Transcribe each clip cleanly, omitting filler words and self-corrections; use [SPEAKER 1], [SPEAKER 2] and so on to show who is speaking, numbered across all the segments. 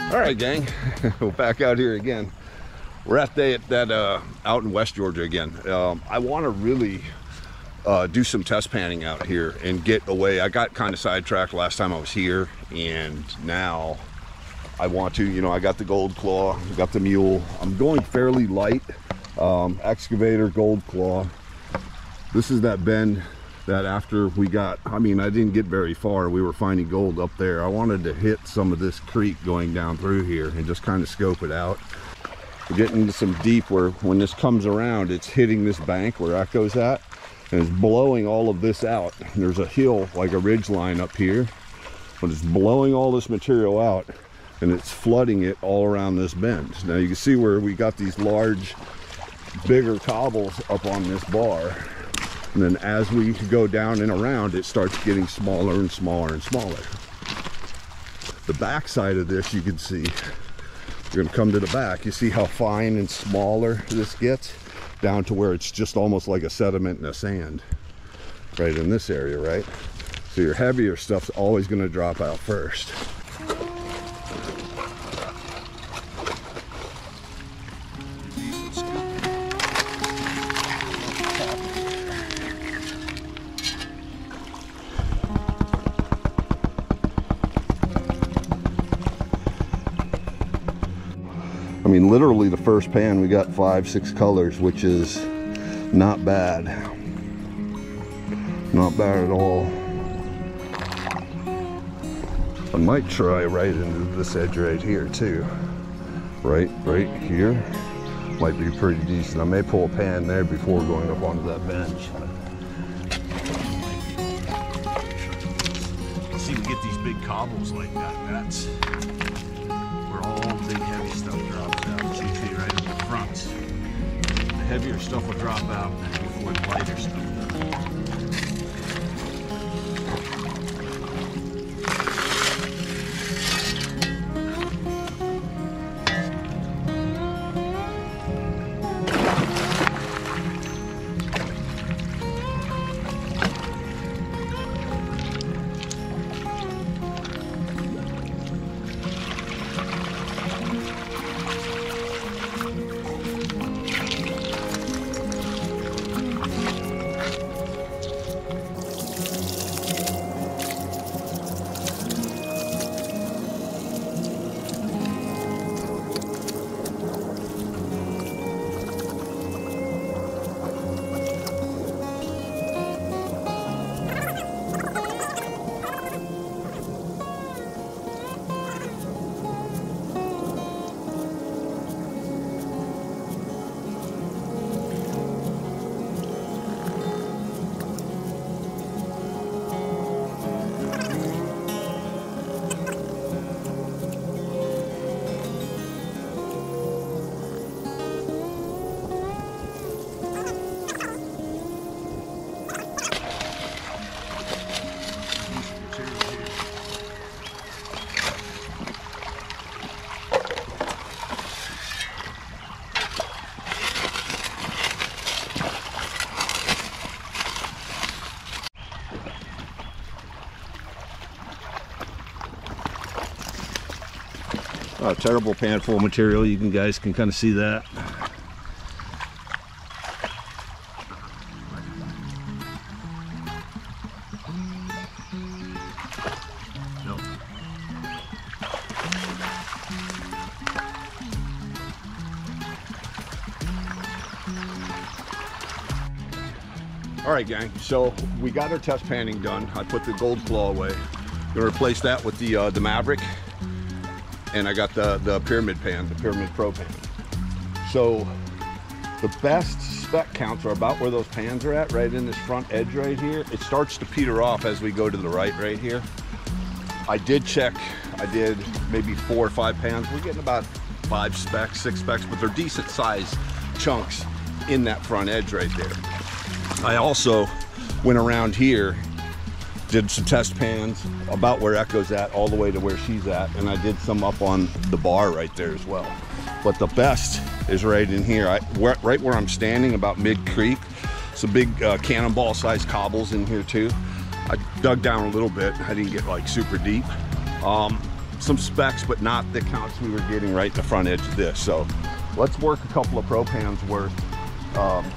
[SPEAKER 1] All right, gang, we're back out here again. We're at that out in West Georgia again. I want to really do some test panning out here and get away. I got kind of sidetracked last time I was here, and now I want to, you know, I got the Gold Claw, got the mule. I'm going fairly light, excavator, Gold Claw. This is that bend that after we got, I mean, I didn't get very far. We were finding gold up there. I wanted to hit some of this creek going down through here and just kind of scope it out. We're getting into some deep where when this comes around, it's hitting this bank where Echo's at, and it's blowing all of this out. And there's a hill, like a ridge line up here, but it's blowing all this material out and it's flooding it all around this bend. Now you can see where we got these large, bigger cobbles up on this bar. And then as we go down and around, it starts getting smaller and smaller and smaller. The back side of this, you can see, you're gonna come to the back, you see how fine and smaller this gets, down to where it's just almost like a sediment and a sand, right in this area, right? So your heavier stuff's always gonna drop out first. I mean, literally the first pan we got 5-6 colors, which is not bad. Not bad at all. I might try right into this edge right here too. Right here. Might be pretty decent. I may pull a pan there before going up onto that bench.
[SPEAKER 2] See, we get these big cobbles like that. That's where all big heavy stuff drops out. So you see right in the front. The heavier stuff will drop out before the lighter stuff does. Terrible pan full of material. You guys can kind of see that. Nope.
[SPEAKER 1] All right, gang, so we got our test panning done. I put the Gold Claw away. Gonna replace that with the Maverick. And I got the Pyramid pan, the Pyramid Pro pan. So the best spec counts are about where those pans are at, right in this front edge right here. It starts to peter off as we go to the right here. I did check, I did maybe 4 or 5 pans. We're getting about 5 specs, 6 specs, but they're decent size chunks in that front edge right there. I also went around here, did some test pans about where Echo's at, all the way to where she's at, and I did some up on the bar right there as well. But the best is right in here, right where I'm standing, about mid-creek. Some big cannonball-sized cobbles in here too. I dug down a little bit. I didn't get like super deep. some specs, but not the counts we were getting right in the front edge of this. So let's work a couple of pro pans worth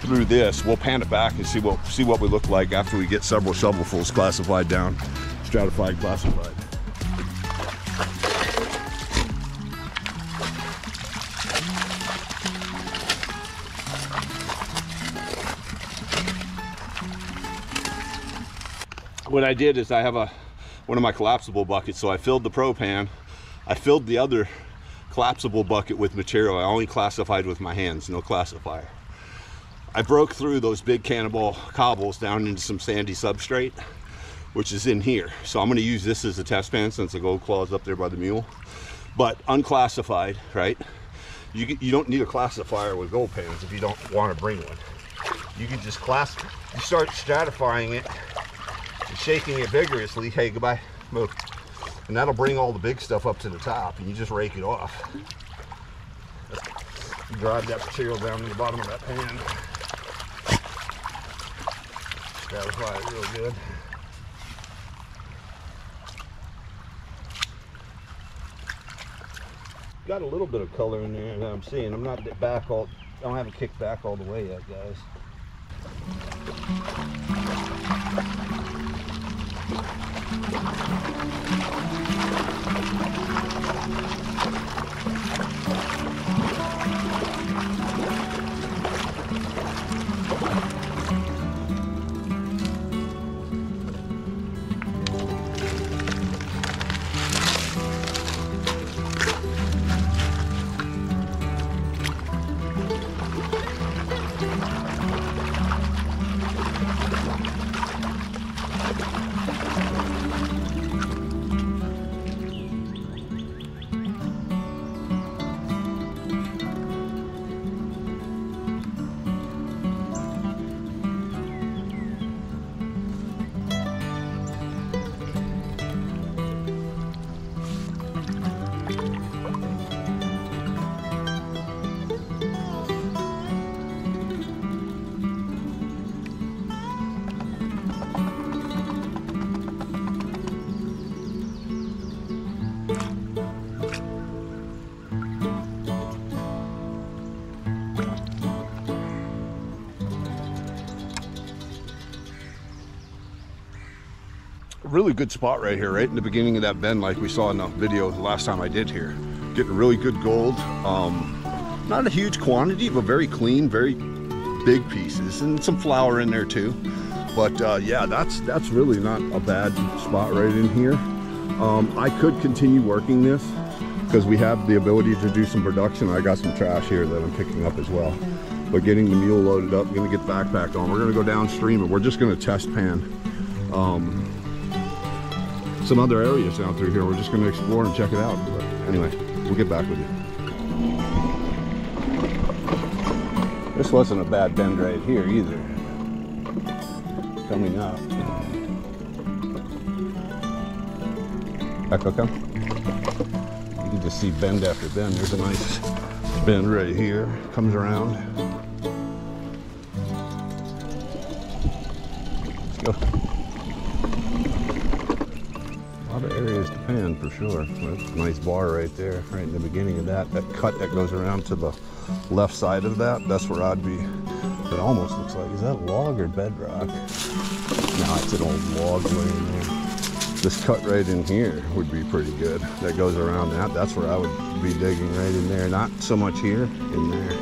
[SPEAKER 1] through this. We'll pan it back and see what we look like after we get several shovelfuls classified down, stratified, classified. What I did is I have one of my collapsible buckets, so I filled the pro pan. I filled the other collapsible bucket with material. I only classified with my hands, no classifier. I broke through those big cannonball cobbles down into some sandy substrate, which is in here. So I'm gonna use this as a test pan since the gold claw is up there by the mule. But unclassified, right? You don't need a classifier with gold pans if you don't want to bring one. You can just you start stratifying it, shaking it vigorously. Hey, goodbye, move. And that'll bring all the big stuff up to the top, and you just rake it off. You drive that material down to the bottom of that pan. Stratify it real good. Got a little bit of color in there that I'm seeing. I'm not back all, I don't have it kicked back all the way yet, guys. Really good spot right here, right in the beginning of that bend, like we saw in the video the last time I did here. Getting really good gold. Not a huge quantity, but very clean, very big pieces, and some flour in there too. But yeah, that's really not a bad spot right in here. I could continue working this because we have the ability to do some production. I got some trash here that I'm picking up as well. But getting the mule loaded up, I'm gonna get the backpack on. We're gonna go downstream and we're just gonna test pan some other areas down through here. We're just going to explore and check it out. But anyway, we'll get back with you. This wasn't a bad bend right here either. Coming up. Echo, come. You can just see bend after bend. There's a nice bend right here. Comes around. Let's go. Areas to pan for sure. That's a nice bar right there, right in the beginning of that cut that goes around to the left side of that. That's where I'd be. It almost looks like, is that log or bedrock? No, it's an old log laying there. This cut right in here would be pretty good. That goes around that. That's where I would be digging, right in there. Not so much here, in there.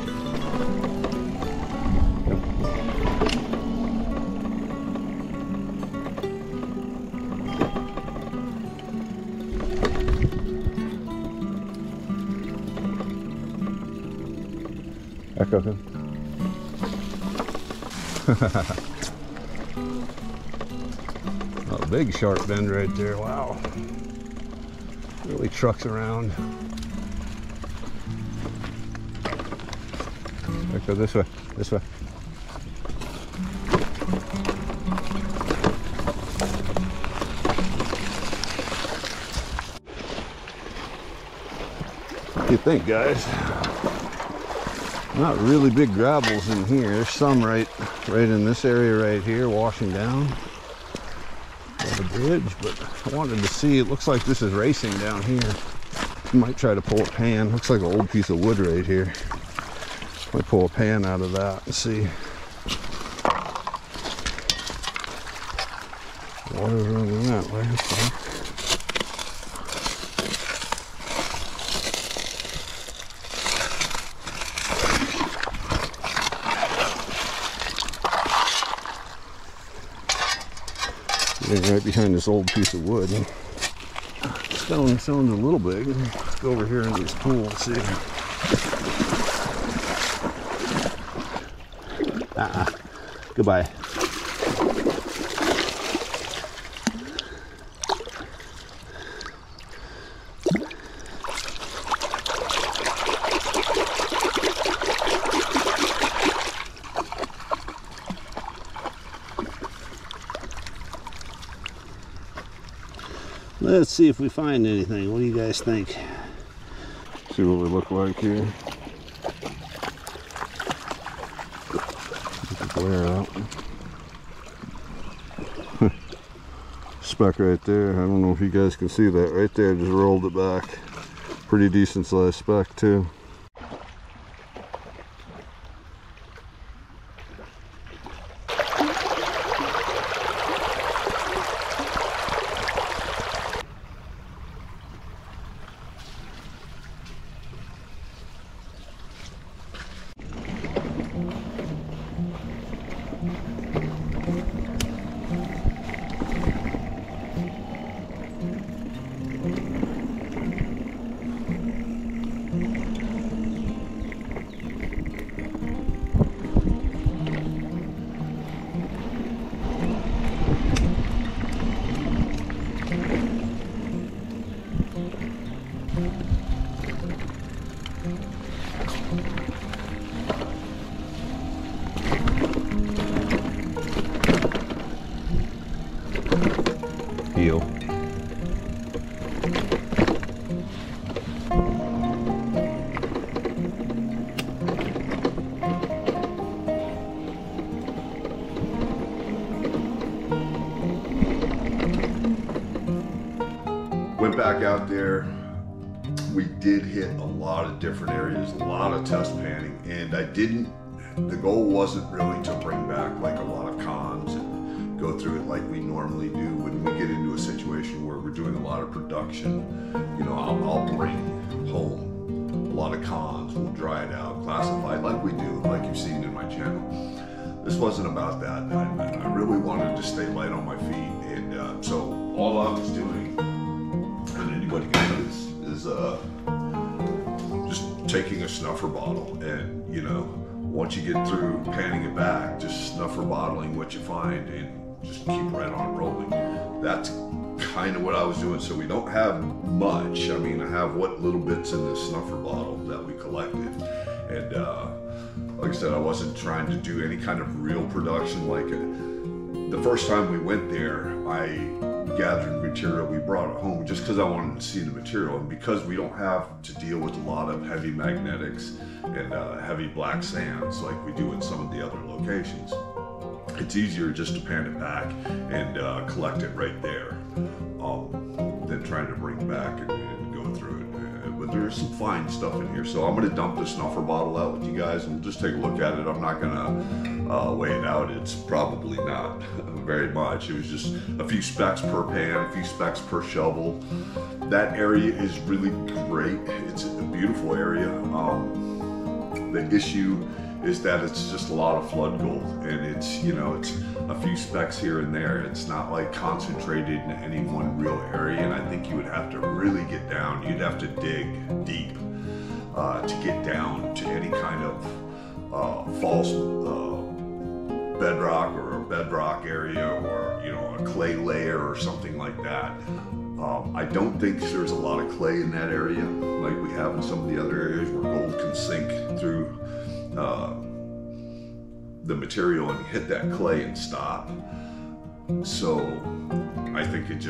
[SPEAKER 1] Echo him. A big sharp bend right there. Wow. Really trucks around. Echo this way. This way. What do you think, guys? Not really big gravels in here. There's some right in this area right here, washing down. The bridge, but I wanted to see. It looks like this is racing down here. Might try to pull a pan. Looks like an old piece of wood right here. Might pull a pan out of that and see. Water's running that way. Okay. Right behind this old piece of wood. Stone sounds a little big. Let's go over here into this pool and see. Goodbye. Let's see if we find anything. What do you guys think? See what we look like here. Get the glare out. Speck right there. I don't know if you guys can see that right there. Just rolled it back. Pretty decent sized speck too. Heel. Went back out there. We did hit a lot of different areas, a lot of test panning, and the goal wasn't really to bring back like a lot of cons and go through it like we normally do when we get into a situation where we're doing a lot of production. You know, I'll bring home a lot of cons, we'll dry it out, classify it like we do, like you've seen in my channel. This wasn't about that. I really wanted to stay light on my feet, and so all I was doing, and anybody can do this, is just taking a snuffer bottle, and you know, once you get through panning it back, just snuffer bottling what you find and just keep right on rolling. That's kind of what I was doing. So we don't have much. I mean, I have what little bits in this snuffer bottle that we collected, and like I said, I wasn't trying to do any kind of real production. Like the first time we went there, I gathered material, we brought it home just because I wanted to see the material, and because we don't have to deal with a lot of heavy magnetics and heavy black sands like we do in some of the other locations. It's easier just to pan it back and collect it right there than trying to bring back and go through it. But there's some fine stuff in here, so I'm going to dump the snuffer bottle out with you guys and we'll just take a look at it. I'm not going to weigh it out. It's probably not very much. It was just a few specks per pan, a few specks per shovel. That area is really great. It's a beautiful area. The issue is that it's just a lot of flood gold, and it's, you know, it's a few specks here and there. It's not like concentrated in any one real area, and I think you would have to really get down. You'd have to dig deep to get down to any kind of false bedrock or a bedrock area, or, you know, a clay layer or something like that. I don't think there's a lot of clay in that area like we have in some of the other areas where gold can sink through the material and hit that clay and stop. So I think it's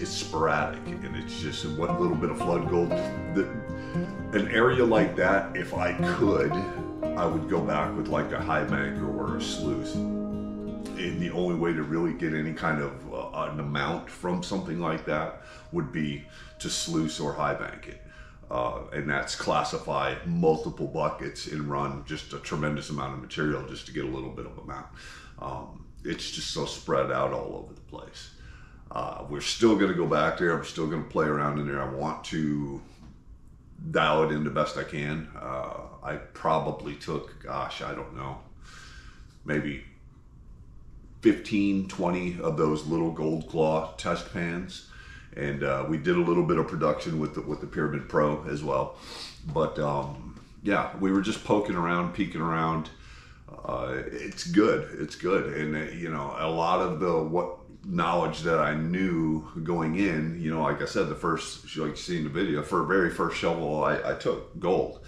[SPEAKER 1] sporadic, and it's just what little bit of flood gold. An area like that, if I could, I would go back with like a high banker or a sluice And the only way to really get any kind of an amount from something like that would be to sluice or high bank it. And that's classify multiple buckets and run just a tremendous amount of material just to get a little bit of amount. It's just so spread out all over the place. We're still going to go back there. I'm still going to play around in there. I want to dial it in the best I can. I probably took, gosh, I don't know, maybe 15, 20 of those little gold claw test pans. And we did a little bit of production with the Pyramid Pro as well. But yeah, we were just poking around, peeking around. It's good. It's good. And you know, a lot of the knowledge that I knew going in, you know, like I said, the first, like you see in the video, for very first shovel I took gold.